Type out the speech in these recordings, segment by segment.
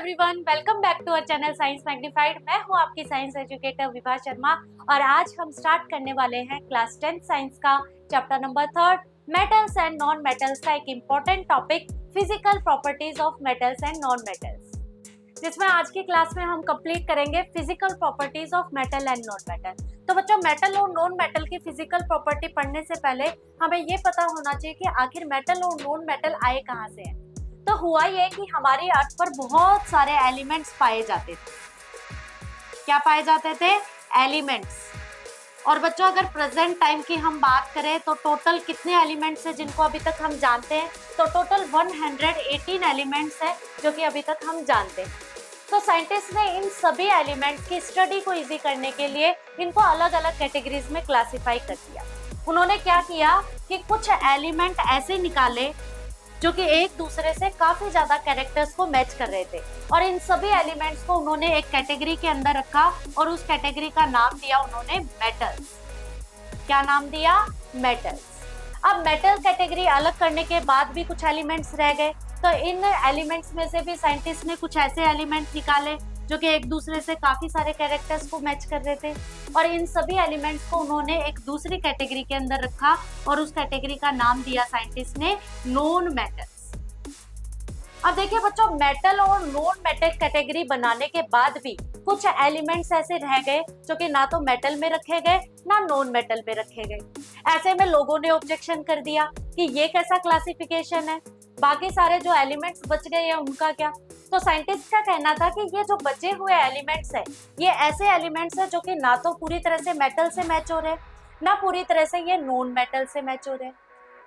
Everyone, welcome back to our channel science magnified. मैं हूं आपकी साइंस एजुकेटर विभा शर्मा और आज हम स्टार्ट करने वाले हैं क्लास 10 साइंस का chapter number 3 metals and non metals का एक important topic physical properties of metals and non metals, जिसमें आज की क्लास में हम कंप्लीट करेंगे physical properties of metal and non metal. तो बच्चों, मेटल और नॉन मेटल की फिजिकल प्रॉपर्टी पढ़ने से पहले हमें ये पता होना चाहिए कि आखिर मेटल और नॉन मेटल आए कहाँ से हैं। तो हुआ ये कि हमारी अर्थ पर बहुत सारे एलिमेंट्स पाए जाते थे। क्या पाए जाते थे? एलिमेंट्स। और बच्चों, अगर प्रेजेंट टाइम की हम बात करें तो टोटल कितने एलिमेंट्स हैं जिनको अभी तक हम जानते हैं? तो टोटल 118 एलिमेंट्स हैं जो कि अभी तक हम जानते हैं। तो साइंटिस्ट ने इन सभी एलिमेंट्स की स्टडी को इजी करने के लिए इनको अलग अलग कैटेगरीज में क्लासिफाई कर दिया। उन्होंने क्या किया कि कुछ एलिमेंट ऐसे निकाले जो कि एक दूसरे से काफी ज्यादा कैरेक्टर्स को मैच कर रहे थे, और इन सभी एलिमेंट्स को उन्होंने एक कैटेगरी के अंदर रखा और उस कैटेगरी का नाम दिया उन्होंने मेटल्स। क्या नाम दिया? मेटल्स। अब मेटल कैटेगरी अलग करने के बाद भी कुछ एलिमेंट्स रह गए, तो इन एलिमेंट्स में से भी साइंटिस्ट ने कुछ ऐसे एलिमेंट निकाले जो कि एक दूसरे से काफी सारे कैरेक्टर्स को मैच कर रहे थे, और इन सभी एलिमेंट्स को उन्होंने एक दूसरी कैटेगरी के अंदर रखा और उस कैटेगरी का नाम दिया साइंटिस्ट ने नॉन मेटल्स। अब देखिए बच्चों, मेटल और नॉन मेटल कैटेगरी बनाने के बाद भी कुछ एलिमेंट्स ऐसे रह गए जो कि ना तो मेटल में रखे गए ना नॉन मेटल में रखे गए। ऐसे में लोगों ने ऑब्जेक्शन कर दिया कि ये कैसा क्लासिफिकेशन है, बाकी सारे जो एलिमेंट्स बच गए हैं उनका क्या? तो साइंटिस्ट का कहना था कि ये जो बचे हुए एलिमेंट्स हैं ये ऐसे एलिमेंट्स हैं जो कि ना तो पूरी तरह से मेटल से मैच हो रहे ना पूरी तरह से ये नॉन मेटल से मैच हो रहे।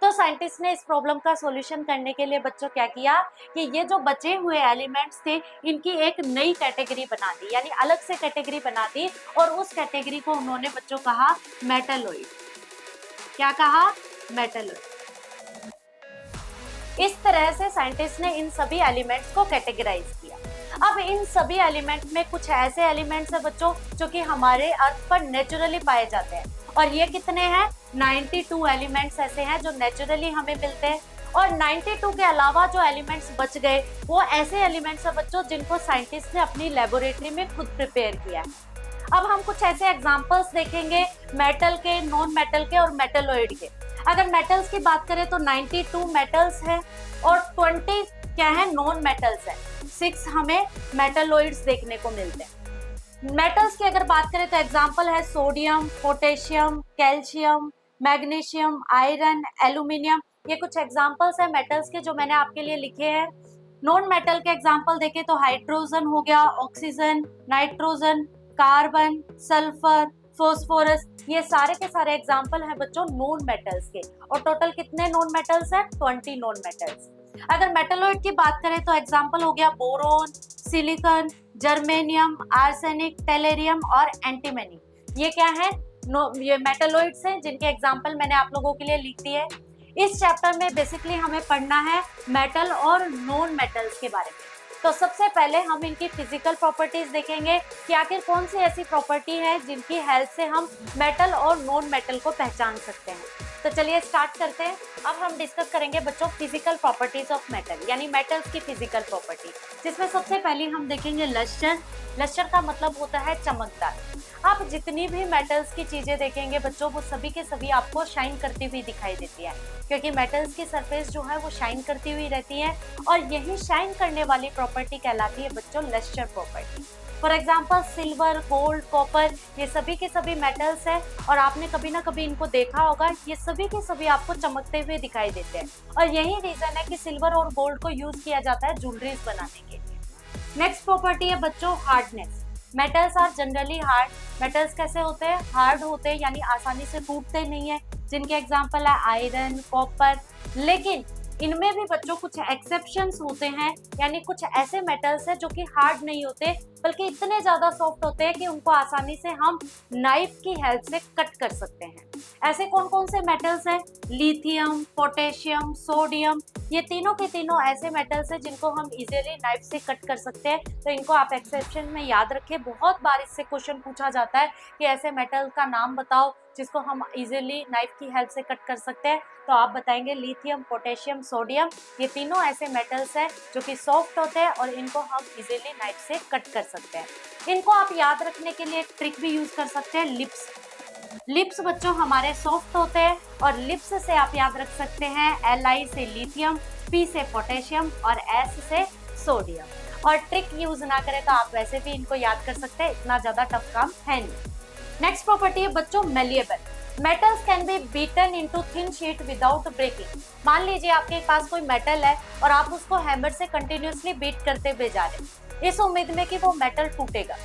तो साइंटिस्ट ने इस प्रॉब्लम का सॉल्यूशन करने के लिए बच्चों क्या किया कि ये जो बचे हुए एलिमेंट्स थे इनकी एक नई कैटेगरी बना दी, यानी अलग से कैटेगरी बना दी, और उस कैटेगरी को उन्होंने बच्चों कहा मेटलॉइड। क्या कहा? मेटलॉइड। इस तरह से साइंटिस्ट ने इन सभी एलिमेंट्स को कैटेगराइज किया। अब इन सभी एलिमेंट में कुछ ऐसे एलिमेंट्स हैं बच्चों जो कि हमारे अर्थ पर नेचुरली पाए जाते हैं, और ये कितने हैं? 92 एलिमेंट्स ऐसे हैं जो नेचुरली हमें मिलते हैं, और 92 के अलावा जो एलिमेंट्स बच गए वो ऐसे एलिमेंट्स हैं बच्चों जिनको साइंटिस्ट ने अपनी लेबोरेटरी में खुद प्रिपेयर किया है। अब हम कुछ ऐसे एग्जांपल्स देखेंगे मेटल के, नॉन मेटल के और मेटलॉइड के। अगर मेटल्स की बात करें तो 92 मेटल्स हैं और 20 क्या है? नॉन मेटल्स हैं। 6 हमें मेटलॉइड्स देखने को मिलते हैं। मेटल्स की अगर बात करें तो एग्जांपल है sodium, potassium, calcium, magnesium, iron, aluminium. ये कुछ एग्जांपल्स हैं मेटल्स के जो मैंने आपके लिए लिखे हैं। नॉन मेटल के एग्जांपल देखें तो हाइड्रोजन हो गया, oxygen, nitrogen, carbon, sulphur, phosphorus, ये सारे के सारे एग्जाम्पल हैं बच्चों नॉन मेटल्स के। और टोटल कितने नॉन मेटल्स हैं? 20 नॉन मेटल्स। अगर मेटलॉइड की बात करें तो एग्जाम्पल हो गया बोरोन, सिलिकॉन, जर्मेनियम, आर्सेनिक, टेलेरियम और एंटीमनी। ये क्या है? ये मेटलॉइड्स हैं जिनके एग्जाम्पल मैंने आप लोगों के लिए लिख दिए। इस चैप्टर में बेसिकली हमें पढ़ना है मेटल और नॉन मेटल्स के बारे में। तो सबसे पहले हम इनकी फिजिकल प्रॉपर्टीज देखेंगे कि आखिर कौन सी ऐसी प्रॉपर्टी है जिनकी हेल्प से हम मेटल और नॉन मेटल को पहचान सकते हैं। तो चलिए स्टार्ट करते हैं। अब हम डिस्कस करेंगे बच्चों फिजिकल प्रॉपर्टीज ऑफ मेटल, यानी मेटल्स की फिजिकल प्रॉपर्टी, जिसमें सबसे पहले हम देखेंगे लस्टर। लस्टर का मतलब होता है चमकदार। आप जितनी भी मेटल्स की चीजें देखेंगे बच्चों वो सभी के सभी आपको शाइन करती हुई दिखाई देती है, क्योंकि मेटल्स की सरफेस जो है वो शाइन करती हुई रहती है, और यही शाइन करने वाली प्रॉपर्टी कहलाती है बच्चों lustre property. For example silver, gold, copper, ये सभी के सभी मेटल्स हैं, और आपने कभी ना कभी इनको देखा होगा। ये सभी के सभी आपको चमकते हुए दिखाई देते हैं, और यही रीजन है कि सिल्वर और गोल्ड को यूज किया जाता है ज्वेलरीज बनाने के लिए। नेक्स्ट प्रॉपर्टी है बच्चों hardness. Metals are generally hard. Metals कैसे होते हैं? हार्ड होते हैं, यानी आसानी से टूटते नहीं है, जिनके एग्जाम्पल है आयरन, कॉपर। लेकिन इनमें भी बच्चों कुछ एक्सेप्शंस होते हैं, यानी कुछ ऐसे मेटल्स हैं जो कि हार्ड नहीं होते बल्कि इतने ज़्यादा सॉफ्ट होते हैं कि उनको आसानी से हम नाइफ की हेल्प से कट कर सकते हैं। ऐसे कौन कौन से मेटल्स हैं? लिथियम, पोटेशियम, सोडियम, ये तीनों के तीनों ऐसे मेटल्स हैं जिनको हम इजीली नाइफ से कट कर सकते हैं। तो इनको आप एक्सेप्शन में याद रखें। बहुत बार इससे क्वेश्चन पूछा जाता है कि ऐसे मेटल का नाम बताओ जिसको हम इजीली नाइफ की हेल्प से कट कर सकते हैं। तो आप बताएंगे लिथियम, पोटेशियम, सोडियम। ये तीनों ऐसे मेटल्स हैं जो कि सॉफ्ट होते हैं और इनको हम इजीली नाइफ से कट कर सकते हैं। इनको आप याद रखने के लिए एक ट्रिक भी यूज कर सकते हैं, लिप्स। लिप्स बच्चों हमारे सॉफ्ट होते हैं और लिप्स से आप याद रख सकते हैं Li से लिथियम, P से पोटेशियम और S से सोडियम। और ट्रिक यूज ना करें तो आप वैसे भी इनको याद कर सकते हैं, इतना ज्यादा टफ काम है नहीं। नेक्स्ट प्रॉपर्टी है बच्चों malleable. Metals can be beaten into thin sheet without breaking. मान लीजिए आपके पास कोई मेटल है और आप उसको हैमर से कंटिन्यूअसली बीट करते हुए जा रहे हैं इस उम्मीद में कि वो मेटल टूटेगा,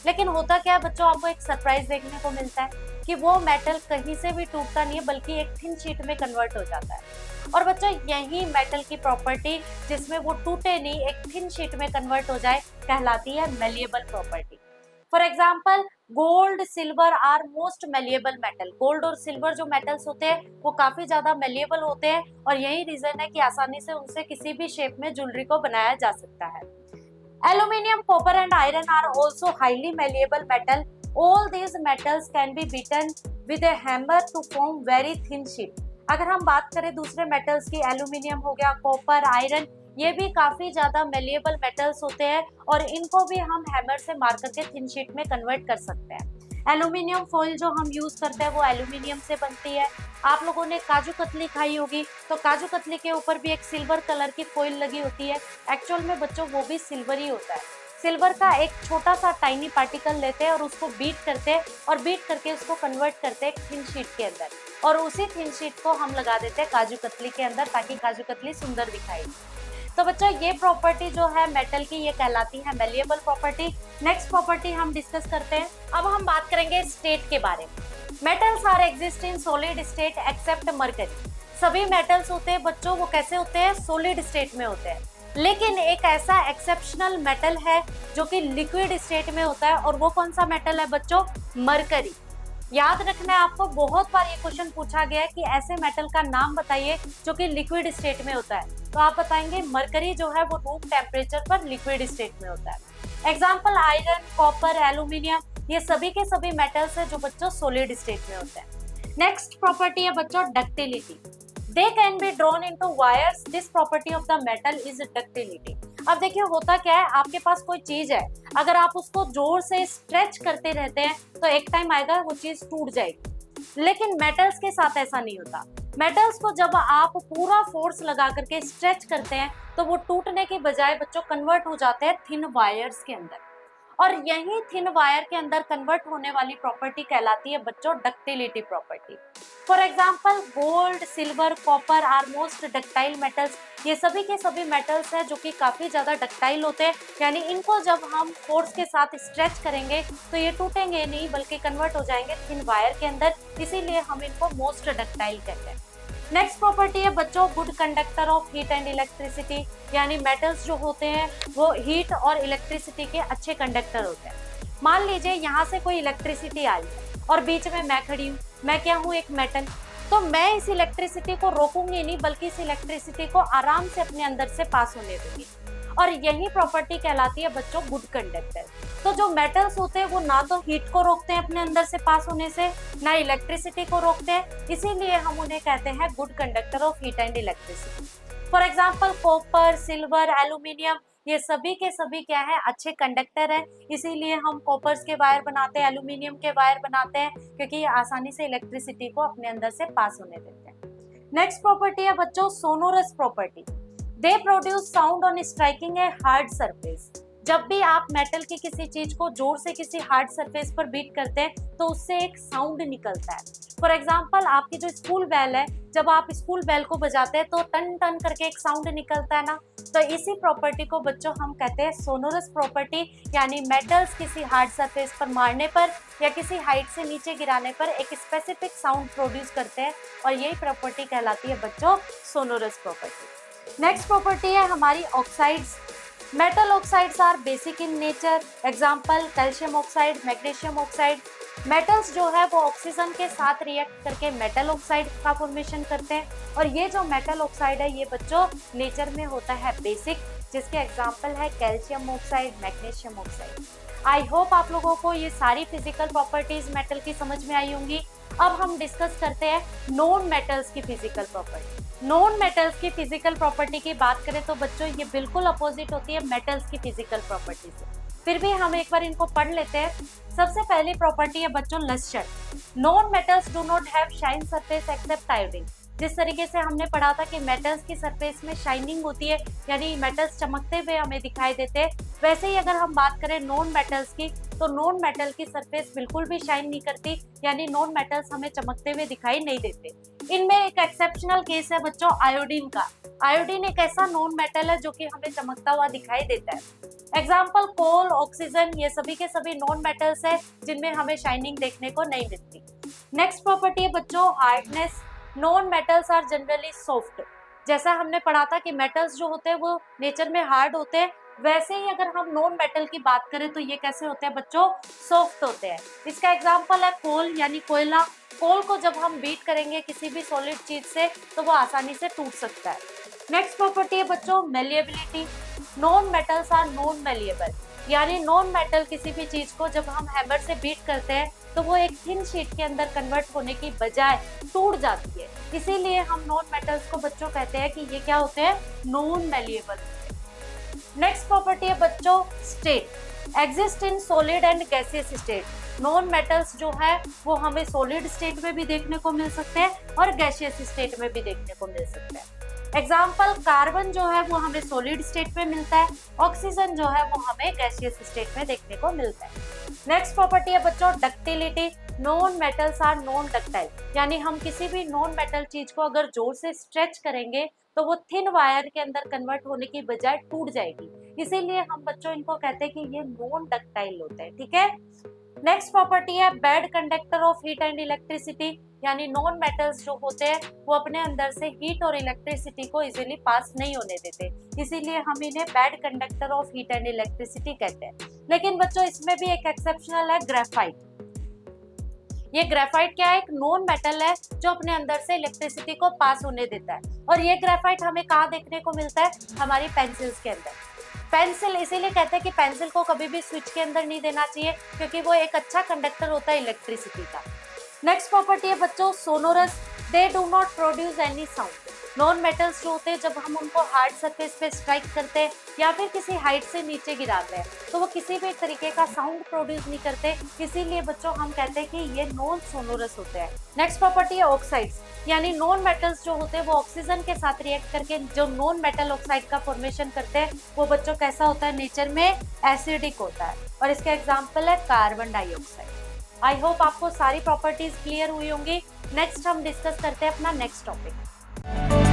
लेकिन होता क्या है बच्चों, आपको एक सरप्राइज देखने को मिलता है कि वो मेटल कहीं से भी टूटता नहीं है बल्कि एक थिन शीट में कन्वर्ट हो जाता है। और बच्चों यही मेटल की प्रॉपर्टी जिसमें वो टूटे नहीं, एक थिन शीट में कन्वर्ट हो जाए, कहलाती है malleable property. For example gold, silver are most malleable metal. Gold और सिल्वर जो मेटल्स होते हैं वो काफी ज्यादा मेलिएबल होते हैं और यही रीजन है कि आसानी से उनसे किसी भी शेप में ज्वेलरी को बनाया जा सकता है। Aluminium, copper and iron are also highly malleable metal. All these metals can be beaten with a hammer to form very thin sheet. अगर हम बात करें दूसरे मेटल्स की, एल्यूमिनियम हो गया, कॉपर, आयरन, ये भी काफी ज्यादा मेलिएबल मेटल्स होते हैं और इनको भी हम हैमर से मार करके थिन शीट में कन्वर्ट कर सकते हैं। एल्यूमिनियम फॉइल जो हम यूज करते हैं वो एल्यूमिनियम से बनती है। आप लोगों ने काजू कतली खाई होगी, तो काजू कतली के ऊपर भी एक सिल्वर कलर की फॉइल लगी होती है। एक्चुअल में बच्चों वो भी सिल्वर ही होता है। सिल्वर का एक छोटा सा टाइनी पार्टिकल लेते हैं और उसको बीट करते हैं और बीट करके उसको कन्वर्ट करते हैं थिन शीट के अंदर, और उसी थिन शीट को हम लगा देते हैं काजू कतली के अंदर ताकि काजू कतली सुंदर दिखाई। तो बच्चों ये प्रॉपर्टी जो है मेटल की, ये कहलाती है मेलिएबल प्रॉपर्टी। नेक्स्ट प्रॉपर्टी हम डिस्कस करते हैं। अब हम बात करेंगे स्टेट के बारे में। Metals are exist in solid state except mercury. सभी मेटल्स होते हैं बच्चों वो कैसे होते हैं? सॉलिड स्टेट में होते हैं। लेकिन एक ऐसा एक्सेप्शनल मेटल है जो कि लिक्विड स्टेट में होता है, और वो कौन सा मेटल है बच्चों? मरकरी। याद रखना है आपको, बहुत बार ये क्वेश्चन पूछा गया है कि ऐसे मेटल का नाम बताइए जो कि लिक्विड स्टेट में होता है, तो आप बताएंगे मरकरी जो है वो रूम टेम्परेचर पर लिक्विड स्टेट में होता है। एग्जाम्पल आयरन, कॉपर, एल्यूमिनियम, ये सभी के सभी मेटल्स है जो बच्चों सॉलिड स्टेट में होते हैं। नेक्स्ट प्रॉपर्टी है बच्चों ductility. They can be drawn into wires. This property of the metal is ductility. अब देखिए होता क्या है, आपके पास कोई चीज है, अगर आप उसको जोर से स्ट्रेच करते रहते हैं तो एक टाइम आएगा वो चीज टूट जाएगी। लेकिन मेटल्स के साथ ऐसा नहीं होता। मेटल्स को जब आप पूरा फोर्स लगा करके स्ट्रेच करते हैं तो वो टूटने के बजाय बच्चों कन्वर्ट हो जाते हैं थिन वायर्स के अंदर, और यही थिन वायर के अंदर कन्वर्ट होने वाली प्रॉपर्टी कहलाती है बच्चों ductility property. For example gold, silver, copper are most ductile metals. ये सभी के सभी मेटल्स हैं जो कि काफी ज्यादा डक्टाइल होते हैं, यानी इनको जब हम फोर्स के साथ स्ट्रेच करेंगे तो ये टूटेंगे नहीं बल्कि कन्वर्ट हो जाएंगे थिन वायर के अंदर, इसीलिए हम इनको मोस्ट डक्टाइल कहते हैं। नेक्स्ट प्रॉपर्टी है बच्चों good conductor of heat and electricity, यानी मेटल्स जो होते हैं वो हीट और इलेक्ट्रिसिटी के अच्छे कंडक्टर होते हैं। मान लीजिए यहाँ से कोई इलेक्ट्रिसिटी आई और बीच में मैं खड़ी हूँ, मैं क्या हूँ? एक मेटल। तो मैं इस इलेक्ट्रिसिटी को रोकूंगी नहीं बल्कि इस इलेक्ट्रिसिटी को आराम से अपने अंदर से पास होने दूंगी, और यही प्रॉपर्टी कहलाती है बच्चों गुड कंडक्टर। तो जो मेटल्स होते हैं वो ना तो हीट को रोकते हैं अपने अंदर से पास होने से, ना इलेक्ट्रिसिटी को रोकते हैं, इसीलिए हम उन्हें कहते हैं good conductor of heat and electricity. For example copper, silver, aluminium, ये सभी के सभी क्या है? अच्छे कंडक्टर है, इसीलिए हम कॉपर्स के वायर बनाते हैं, एल्यूमिनियम के वायर बनाते हैं, क्योंकि ये आसानी से इलेक्ट्रिसिटी को अपने अंदर से पास होने देते हैं। नेक्स्ट प्रॉपर्टी है बच्चों sonorous property. They produce sound on striking a hard surface. जब भी आप मेटल की किसी चीज को जोर से किसी हार्ड सरफेस पर बीट करते हैं तो उससे एक साउंड निकलता है। फॉर एग्जाम्पल आपकी जो स्कूल बेल है, जब आप स्कूल बेल को बजाते हैं तो टन टन करके एक साउंड निकलता है ना, तो इसी प्रॉपर्टी को बच्चों हम कहते हैं सोनोरस प्रॉपर्टी, यानी मेटल्स किसी हार्ड सरफेस पर मारने पर या किसी हाइट से नीचे गिराने पर एक स्पेसिफिक साउंड प्रोड्यूस करते हैं, और यही प्रॉपर्टी कहलाती है बच्चों सोनोरस प्रॉपर्टी। नेक्स्ट प्रॉपर्टी है हमारी oxides. Metal oxides are basic in nature, example calcium oxide, magnesium oxide. Metals जो है वो ऑक्सीजन के साथ रिएक्ट करके मेटल ऑक्साइड का फॉर्मेशन करते हैं, और ये जो मेटल ऑक्साइड है ये बच्चों नेचर में होता है बेसिक, जिसके एग्जाम्पल है calcium oxide, magnesium oxide. I hope आप लोगों को ये सारी फिजिकल प्रॉपर्टीज मेटल की समझ में आई होंगी। अब हम डिस्कस करते हैं नॉन मेटल्स की फिजिकल प्रॉपर्टी। नॉन मेटल्स की फिजिकल प्रॉपर्टी की बात करें तो बच्चों ये बिल्कुल अपोजिट होती है मेटल्स की फिजिकल प्रॉपर्टी से, फिर भी हम एक बार इनको पढ़ लेते हैं। सबसे पहली प्रॉपर्टी है बच्चों lustre. Non metals do not have shine surface except iodine. जिस तरीके से हमने पढ़ा था कि मेटल्स की सरफेस में शाइनिंग होती है, यानी मेटल्स चमकते हुए हमें दिखाई देते हैं, वैसे ही अगर हम बात करें नॉन मेटल्स की, तो नॉन मेटल की सरफेस बिल्कुल भी शाइन नहीं करती, यानी नॉन मेटल्स हमें चमकते हुए दिखाई नहीं देते। इनमें एक एक्सेप्शनल केस है बच्चों आयोडीन का। आयोडीन एक ऐसा नॉन मेटल है जो कि हमें चमकता हुआ दिखाई देता है। एग्जाम्पल कोल, ऑक्सीजन, ये सभी के सभी नॉन मेटल्स है जिनमें हमें शाइनिंग देखने को नहीं मिलती। नेक्स्ट प्रॉपर्टी है बच्चों hardness. Non metals are generally soft. जैसा हमने पढ़ा था कि मेटल्स जो होते हैं वो नेचर में हार्ड होते हैं, वैसे ही अगर हम नॉन मेटल की बात करें तो ये कैसे होते हैं बच्चों, सॉफ्ट होते हैं। इसका एग्जांपल है कोल यानी कोयला। कोल को जब हम बीट करेंगे किसी भी सॉलिड चीज से तो वो आसानी से टूट सकता है। नेक्स्ट प्रॉपर्टी है बच्चों malleability. Non metals are non malleable, यानी नॉन मेटल किसी भी चीज को जब हम हैमर से बीट करते हैं तो वो एक थिन शीट के अंदर कन्वर्ट होने की बजाय टूट जाती है, इसीलिए हम नॉन मेटल्स को बच्चों कहते हैं कि ये क्या होते हैं, नॉन मेलिएबल। नेक्स्ट प्रॉपर्टी है बच्चों state. Exist in solid and gaseous state. Non metals जो है वो हमें सॉलिड स्टेट में भी देखने को मिल सकते हैं और गैसियस स्टेट में भी देखने को मिल सकते हैं। एग्जाम्पल कार्बन जो है वो हमें सॉलिड स्टेट में मिलता है, ऑक्सीजन जो है वो हमें गैसियस स्टेट में देखने को मिलता है। नेक्स्ट प्रॉपर्टी है बच्चों ductility. Non metals are non ductile, यानी हम किसी भी नॉन मेटल चीज को अगर जोर से स्ट्रेच करेंगे तो वो थिन वायर के अंदर कन्वर्ट होने की बजाय टूट जाएगी, इसीलिए हम बच्चों इनको कहते हैं कि ये नॉन डक्टाइल होते हैं। ठीक है। नेक्स्ट प्रॉपर्टी है bad conductor of heat and electricity, यानी नॉन मेटल्स जो होते हैं वो अपने अंदर से हीट और इलेक्ट्रिसिटी को इजीली पास नहीं होने देते, इसीलिए हम इन्हें bad conductor of heat and electricity कहते हैं। लेकिन बच्चों इसमें भी एक एक्सेप्शनल है ग्रेफाइट। ये ग्रेफाइट क्या है, एक नॉन मेटल है जो अपने अंदर से इलेक्ट्रिसिटी को पास होने देता है, और ये ग्रेफाइट हमें कहाँ देखने को मिलता है, हमारी पेंसिल्स के अंदर। पेंसिल इसीलिए कहते हैं कि पेंसिल को कभी भी स्विच के अंदर नहीं देना चाहिए, क्योंकि वो एक अच्छा कंडक्टर होता है इलेक्ट्रिसिटी का। नेक्स्ट प्रॉपर्टी है बच्चों sonorous. They do not produce any sound. Non metals जो होते हैं जब हम उनको हार्ड सरफेस पे स्ट्राइक करते हैं या फिर किसी हाइट से नीचे गिराते हैं तो वो किसी भी तरीके का साउंड प्रोड्यूस नहीं करते, इसीलिए बच्चों हम कहते हैं कि ये नॉन सोनोरस होते हैं। नेक्स्ट प्रॉपर्टी है ऑक्साइड्स, यानी नॉन मेटल्स जो होते हैं वो ऑक्सीजन के साथ रिएक्ट करके जो नॉन मेटल ऑक्साइड का फॉर्मेशन करते हैं वो बच्चों कैसा होता है, नेचर में एसिडिक होता है, और इसका एग्जाम्पल है कार्बन डाइऑक्साइड। आई होप आपको सारी प्रॉपर्टीज क्लियर हुई होंगी। नेक्स्ट हम डिस्कस करते हैं अपना नेक्स्ट टॉपिक।